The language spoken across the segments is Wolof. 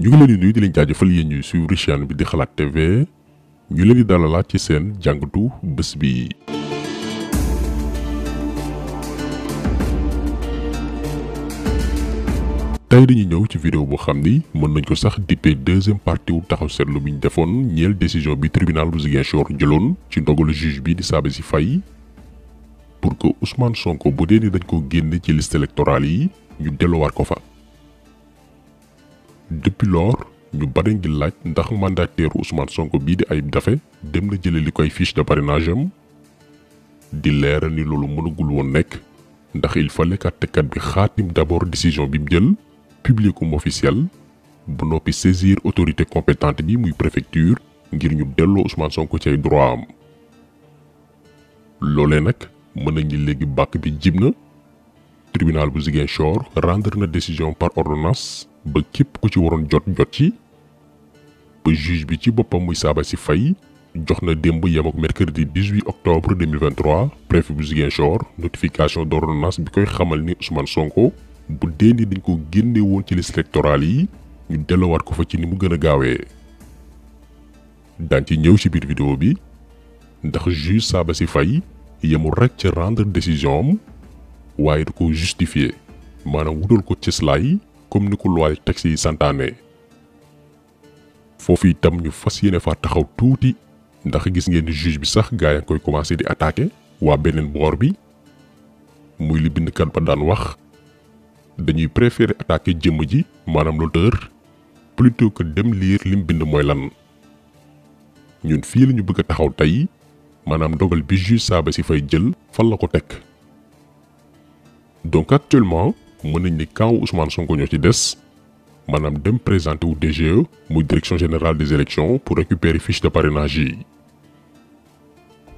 ñu ngi leen di nuyu di leen jaajëfal yéen ñuy suivre chaîne bi di xalaat TV ñu leen di dalalaat ci seen jàngatu bés bi. tey dañuy ñëw ci vidéo boo xam ni mën nañ ko sax dippee deuxième partie wu taxaw seetlu bi ñu defoon ñeel décision bi tribunal bu Ziguinchor jëloon ci ndogalu juge bi di Sabassy Faye pour que Ousmane Sonko bu dee ni dañ ko génne ci liste électorale yi ñu delluwaat ko fa. depuis lors ñu bari ngi laaj ndax mandataire Ousmane Sonko bii di Ayib Daffé dem na jëlee li koy fiche de parrainage am di leeral ni loolu mënagul woon nekk ndax il fallait que àttekat bi xaatim d'abord décision bi mu jël publier ko officiel ba noppi saisir autorité compétente bi muy préfecture ngir ñu delloo Ousmane Sonko ci ay droit am. loolee nag mën nañu léegi bàkk bi jib na tribunal bu Ziguinchor rendre na décision par ordonnance ba képp ku ci waroon jot ci ba juge bi ci boppam muy Sabassy Faye jox na démb yem ak mercredi 18 octobre 2023 préfet bu Ziguinchor notification d'ordonnance bi koy xamal ni Ousmane Sonko bu dee ni dañ ko génne woon ci liste électorale yi ñu delluwaat ko fa ci ni mu gën a gaawee. daan ci ñëw ci biir vidéo bi ndax juge Sabassy Faye yemul rek ca rendre décision am waaye da ko justifier maanaam wutal ko cëslaay comme ni ko loi texte yi santaane. foofu itam ñu fas yéene faa taxaw tuuti ndax gis ngeen ni juge bi sax gaa yaa ngi koy commencé di attaquer waa beneen boor bi muy li bindkat ba daan wax dañuy préférer attaquer jëmm ji maanaam l'auteur plutôt que dem lire lim bind mooy lan. ñun fii la ñu bëgg a taxaw tey maanaam dogal bi juge Sabassy Faye jël fan la ko teg. donc actuellement mën nañ ni camp Ousmane Sonko ñoo ci des maanaam dem présenter wu DGE muy direction générale des élections pour récupérer fiche de parrainage yi.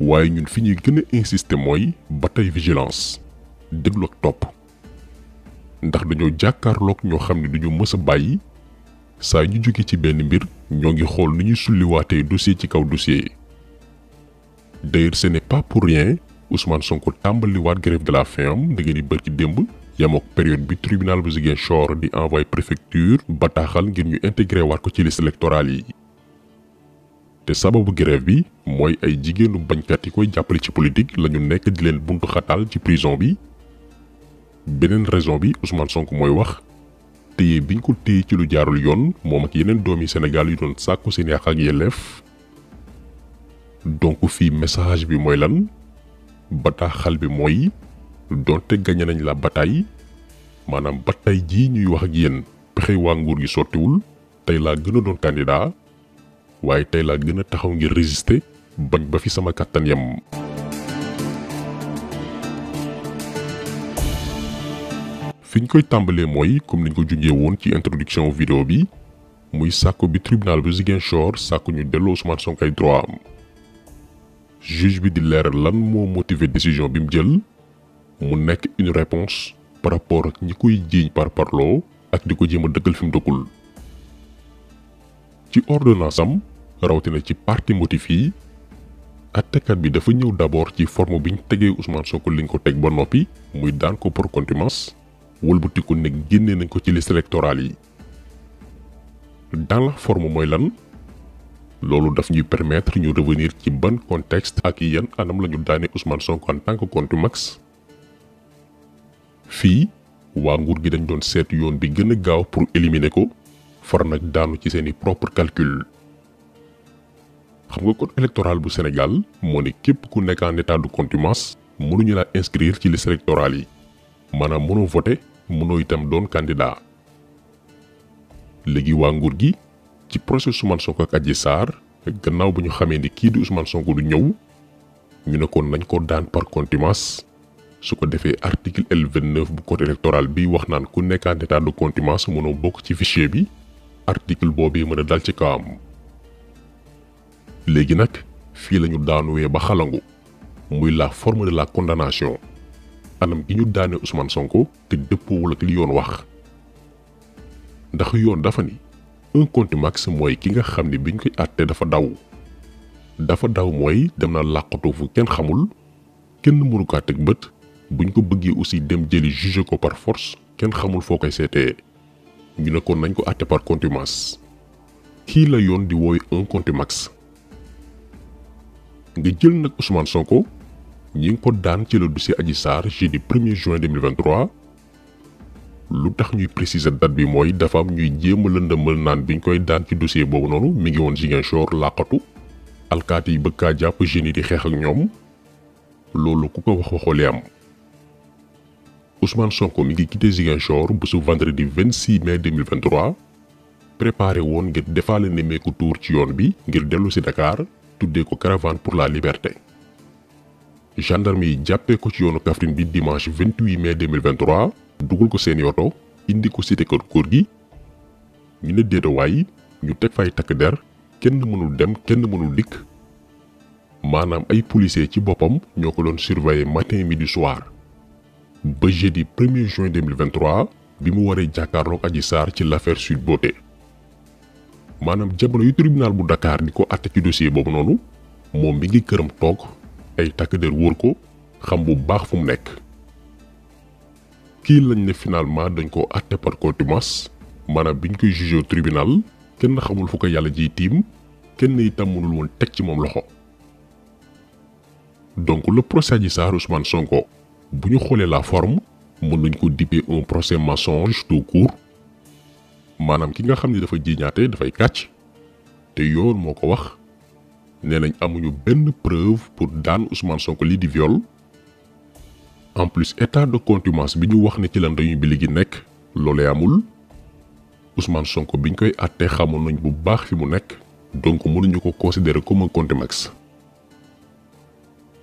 waaye ñun fi ñuy gën a insister mooy ba tey vigilance déglu ak topp ndax dañoo jàkkaarloog ñoo xam ne duñu mës a bàyyi saa ñu jóge ci benn mbir ñoo ngi xool ni ñuy sulliwaatee dossier ci kaw dossier. d'ailleurs ce n'est pas pour rien Ousmane Sonko tàmbaliwaat grève de la faim am da ngeen di bërki démb yemook période bi tribunal bu Ziguinchor di envoyé préfecture bataaxal ngir ñu intégré waat ko ci liste électorale yi. te sababu grève bi mooy ay jigéenu bañkat yi koy jàppale ci politique la ñu nekk di leen buntu xataal ci prison bi. beneen raison bi Ousmane Sonko mooy wax téye biñ ko téye ci lu jaarul yoon moom ak yeneen doomi Sénégal yu doon sàkku seen àq ak yelleef. donc fii message bi mooy lan bataaxal bi mooy donte gañe nañ la bataille maanaam bataille jii ñuy wax ak yéen pexe waa nguur gi sottiwul tey laa gën a doon candidat waaye tey laa gën a taxaw ngir résister bañ ba fi sama kàttan yem. fi ñu koy tàmbalee mooy comme niñ ko junjee woon ci introduction vidéo bi muy sàkku bi tribunal bu Ziguinchor sàkku ñu delloo Ousmane Sonko ay droit am. juge bi di leeral lan moo motiver décision bi mu jël mu nekk une réponse par rapport ak ñi koy jiiñ par parloo ak di ko jéem a dëggal fi mu dëkkul. ci ordonnance am rawatina ci partie motif yi àttekat bi dafa ñëw d'abord ci forme bi ñu tegee Ousmane Sonko liñ ko teg ba noppi muy daan ko pour contumace wëlbati ko ne génnee nañ ko ci liste électorale yi. dans la forme mooy lan. loolu daf ñuy permettre ñu revenir ci ban contexte ak yan anam lañu daane Ousmane Sonko en tant que contumax. fii waa nguur gi dañ doon seet yoon bi gën a gaaw pour éliminer ko far nag daanu ci seeni propre calcul. xam nga code électoral bu Sénégal moo ne képp ku nekk en état de contumace mënuñu laa inscrire ci liste électorale yi maanaam mënoo voter mënoo itam doon candidat. léegi waa nguur gi ci procès Ousmane Sonko ak Adji Sarr gannaaw ba ñu xamee ni kii di Ousmane Sonko du ñëw ñu ne kon nañ ko daan par contumace su ko defee article L29 bu code électoral bi wax naan ku nekk en état de contumace mënoo bokk ci fichier bi article boobu mën a dal ci kawam. léegi nag fii lañu daanuwee ba xalangu muy la forme de la condamnation anam gi ñu daane Ousmane Sonko te dëppoowul ak li yoon wax. ndax yoon dafa ni un contumax mooy ki nga xam ni biñ koy àtte dafa daw mooy dem na làqatu fu kenn xamul kenn mënu kaa teg bët buñ ko bëggee aussi dem jëli juger ko par force kenn xamul foo koy seetee ñu ne kon nañ ko àtte par contumace kii la yoon di wooy un contumax nga jël nag Ousmane Sonko ñi ngi ko daan ci le dossier Adji Sarr jeudi 1er juin 2023 lu tax ñuy préciser date bi mooy dafa am ñuy jéem a lëndëmal naan biñ koy daan ci dossier boobu noonu mi ngi woon Ziguinchor làqatu alkaati yi bëgg kaa jàpp jeunes yi di xeex ak ñoom loolu ku ko wax waxoo li am Ousmane Sonko mi ngi quitté Ziguinchor bésu vendredi 26 mai 2023 préparé woon ngir defaale nemmeeku tour ci yoon bi ngir dellu si Dakar tuddee ko caravane pour la liberté gendarme yi jàppee ko ci yoonu Kaffrine bi dimanche 28 mai 2023 dugal ko seeni oto indi ko cité kër góor gi ñu ne déetawaay ñu teg fay takk der kenn mënul dem kenn mënul dikk maanaam ay policiers ci boppam ñoo ko doon surveiller matin midi soir ba jeudi 1er juin 2023 bi mu waree jàkkaarloog Adji Sarr ci l'affaire Sweet Beauté maanaam jamono yu tribunal bu Dakar di ko àtte ci dossier boobu noonu moom mi ngi këram toog ay takk der wóor ko xam bu baax fu mu nekk kii lañ ne finalement dañ ko àtte par contumace maanaam biñ koy jugé au tribunal kenn xamul fu ko yàlla jiy tiim kenn itam mënul woon teg ci moom loxo donc le procès Adji Sarr Ousmane Sonko bu ñu xoolee la forme mën nañ ko dippee un procès mensonge tout court maanaam ki nga xam ne dafa jiiñaate dafay kàcc te yoon moo ko wax nee nañ amuñu benn preuve pour daan Ousmane Sonko lii di viol en plus état de contumace bi ñu wax ne ci la ndeyu bi gi nekk loolee amul Ousmane Sonko biñ koy àttee xamoon nañ bu baax fi mu nekk donc mënuñu ko considérer comme un contumax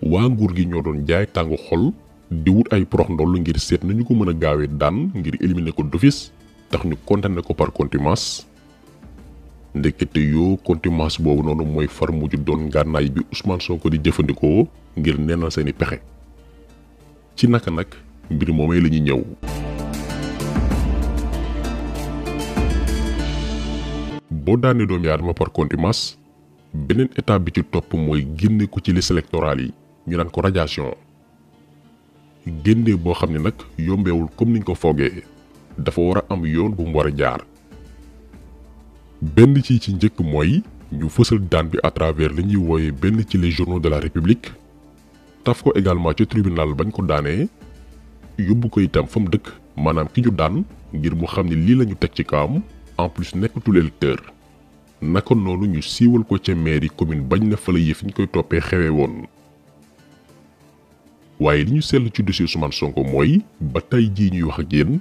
waa nguur gi ñoo doon jaay tàngu xol di wut ay prox ndoll ngir seet nañu ko mën a gaawee daan ngir éliminer ko d'office tax ñu condamné ko par contumace ndekete yoo contumace boobu noonu mooy far mujj doon ngànnaay bi Ousmane Sonko di jëfandikoo ngir neenal seeni pexe ci naka nag mbir moomee la ñuy ñëw. boo daanee doomu aadama par contumace beneen étape bi ci topp mooy génne ko ci liste électorale yi ñu naan ko radiation génne boo xam ne nag yombeewul comme niñ ko foogee dafa war a am yoon bu mu war a jaar benn ci njëkk mooy ñu fësal daan bi à travers li ñuy wooyee benn ci les journaux de la République taf ko également ci tribunal bañ ko daanee yóbbu ko itam fa mu dëkk maanaam ki ñu daan ngir mu xam ne lii la ñu teg ci kawam en plus nekkatul électeur naka noonu ñu siiwal ko ca mairie commune bañ na fa la yëf ñu koy toppee xewee woon waaye li ñu seetlu ci dossier Ousmane Sonko mooy ba tey jii ñuy wax ak yéen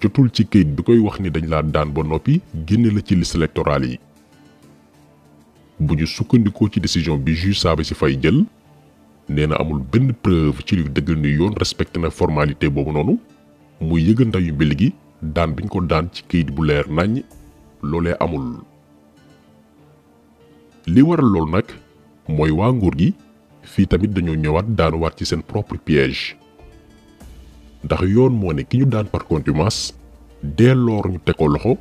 jotul ci kayit bi koy wax ni dañ laa daan ba noppi génne la ci liste électorale yi bu ñu sukkandikoo ci décision bi juge Sabassy Faye jël nee na amul benn preuve ci luy dëggal ni yoon respecté na formalité boobu noonu muy yëgal ndayu mbir gi daan biñ ko daan ci kayit bu leer nañ loolee amul. li waral loolu nag mooy waa nguur gi fii tamit dañoo ñëwaat daanuwaat ci seen propre piège ndax yoon moo ne ki ñu daan par contumace dès lors ñu teg ko loxo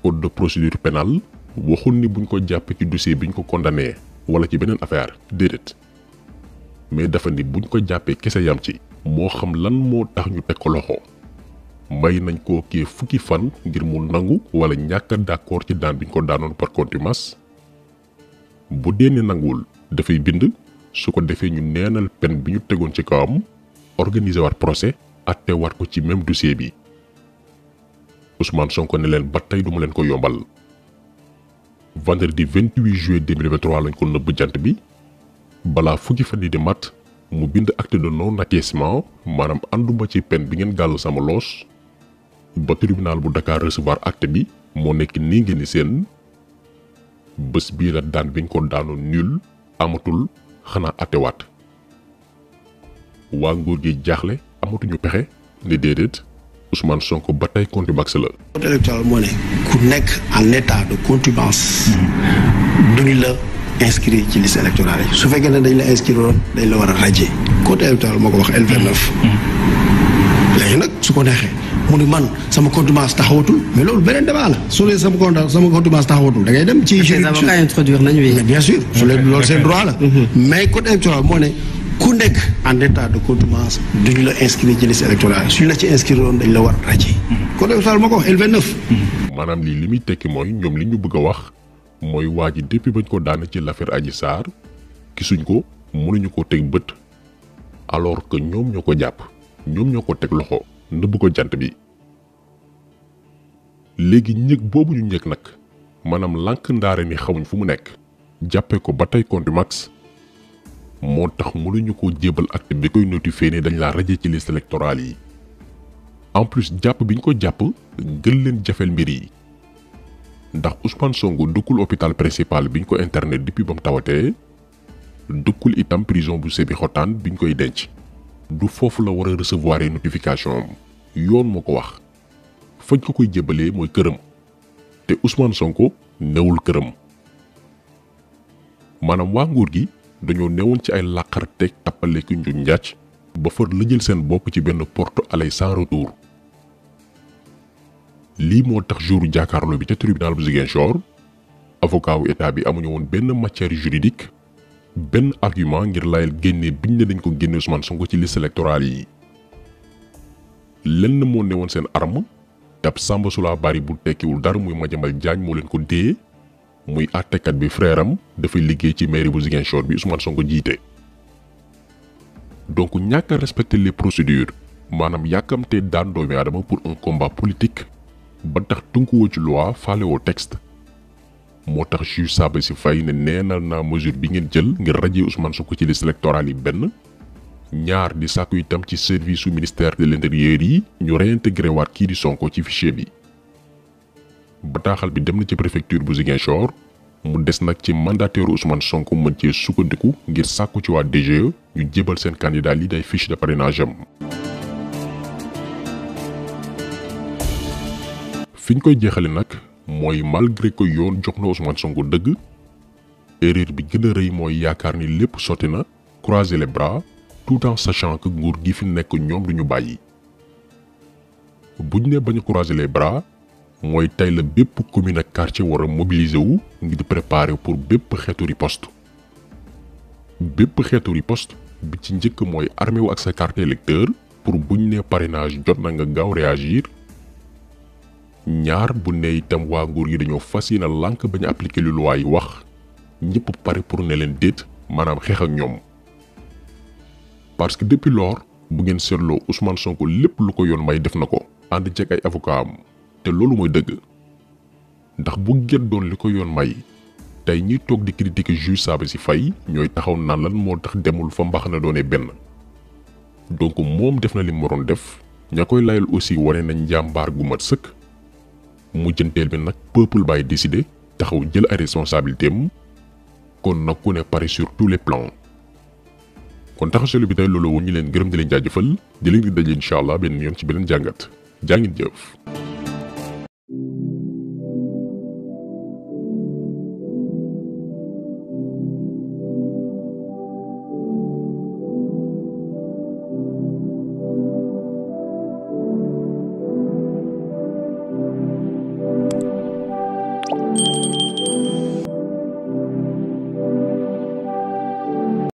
code de procédure pénale waxul ni buñ ko jàppee ci dossier biñ ko condamné wala ci beneen affaire déedéet mais dafa ni buñ ko jàppee kese yam ci moo xam lan moo tax ñu teg ko loxo may nañ koo kii fukki fan ngir mu nangu wala ñàkk a d'accord ci daan biñ ko daanoon par contumace bu dee ne nanguwul dafay bind su ko defee ñu neenal peine bi ñu tegoon ci kawam organiser waat procès atte waat ko ci même dossier bi Ousmane Sonko ne leen ba tey duma leen ko yombal vendredi 28 juillet 2023 lañ ko nëbb jant bi balaa fukki fan yi di mat mu bind acte de non acquiescement maanaam ànduma ci peine bi ngeen gàll sama loos ba tribunal bu Dakar recevoir acte bi moo nekk nii ngeen di seen bés bii la daan biñ ko daanu nul amatul xanaa attewaat waa nguur gi jaaxle amatuñu pexe ne déedéet Ousmane Sonko ba tey contumax la. code électoral moo ne ku nekk en état de contumace duñu la inscrit ci liste électorale yi su fekkee ne dañ la inscrire woon dañ la war a radier code électoral moo ko wax L29 léegi nag su ko neexee mu ni man sama contumace taxawatul mais loolu beneen débat la su dee sama contumace taxawatul da ngay dem ci juridiction introduire nañu mais bien sûr su leen loolu seen droit la mais code électoral moo ne ku nekk en état de contumace duñu la inscrire ci liste électorale suñu la ci inscrire woon dañ la war a radier. code électoral moo ko wax L29. maanaam lii li muy tekki mooy ñoom li ñu bëgg a wax mooy waa ji depuis bañ ko daan ci l'affaire Adji Sarr gisuñ ko mënuñu ko teg bët alors que ñoom ñoo ko jàpp ñoom ñoo ko teg loxo nëbb ko jant bi. léegi ñëg boobu ñu ñëg nag maanaam lànk ndaare ni xamuñ fu mu nekk jàppee ko ba tey contumace moo tax mënuñu ko jébal acte bi koy notifié ne dañ laa radier ci liste électorale yi. en plus jàpp bi ñu ko jàpp gën leen jafeel mbir yi ndax Ousmane Sonko dëkkul hôpital principal bi ñu ko interné depuis ba mu tawatee dëkkul itam prison bu Sébikotane bi ñu koy denc du foofu la war a recevoir notification am yoon moo ko wax fañ ko koy jébalee mooy këram te Ousmane Sonko newul këram. maanaam waa nguur gi dañoo newoon ci ay làqar teg tappale ki njuñ njàcc ba far la jël seen bopp ci benn porte aller sans retour. lii moo tax jouru jàkkaarloo bi ca tribunal bu Ziguinchor avocat wu état bi amuñu woon benn matière juridique benn argument ngir layal génne biñ ne dañ ko génne Ousmane Sonko ci liste électorale yi. lenn moo newoon seen arme tab Samba Sula Bari bu tekkiwul dara muy Madiambal Diagne moo leen ko dee muy àttekat bi frère am dafay liggéey ci mairie bu Ziguinchor bi Ousmane Sonko jiite. donc ñàkk a respecter les procédures maanaam yàkkamtee daan doomi aadama pour un combat politique ba tax tënkuwoo ci loi faalewoo texte moo tax juge Sabassy Faye ne neenal naa mesure bi ngeen jël ngir radier Ousmane Sonko ci liste électorale yi benn ñaar di sàkku itam ci service su ministère de l'intérieur yi ñu réintégré waat kii di Sonko ci fichier bi. bataaxal bi dem na ci préfecture bu Ziguinchor mu des nag ci mandataire Ousmane Sonko mën cee sukkandiku ngir sàkku ci waa DGE ñu jébal seen candidat lii day fiche de parrainage am. fi ñu koy jeexale nag mooy malgré que yoon jox na Ousmane Sonko dëgg erreur bi gën a rëy mooy yaakaar ni lépp sotti na croiser les bras tout en sachant que nguur gi fi nekk ñoom duñu bàyyi. buñ ne bañ a croiser les bras mooy tey la bépp commune ak quartier war a mobiliser wu ngir préparer pour bépp xeetu riposte. bépp xeetu riposte bi ci njëkk mooy armé wu ak sa carte électeur pour buñ ne parrainage jot na nga gaaw réagir. ñaar bu ne itam waa nguur gi dañoo fas yéene lànk bañ a appliquer lu loi yi wax ñëpp pare pour ne leen déet maanaam xeex ak ñoom. parce que depuis lors bu ngeen seetloo Ousmane Sonko lépp lu ko yoon may def na ko ànd ceeg ay avocat am te loolu mooy dëgg ndax bu gën doon li ko yoon may tey ñiy toog di critiquer juge Sabassy Faye ñooy taxaw naan lan moo tax demul fa mbax na doone benn. donc moom def na li mu waroon def ña koy layal aussi wane nañ njàmbaar gu mat sëkk. mujjanteel bi nag peuple bay décidé taxaw jël ay responsabilités am kon nag ku ne pare sur tous les plans. kon taxaw bi tey loolu woon ñu leen gërëm di leen jaajëfal di leen di daje incha allah benn yoon ci beneen jàngat jaa ngeen jëf.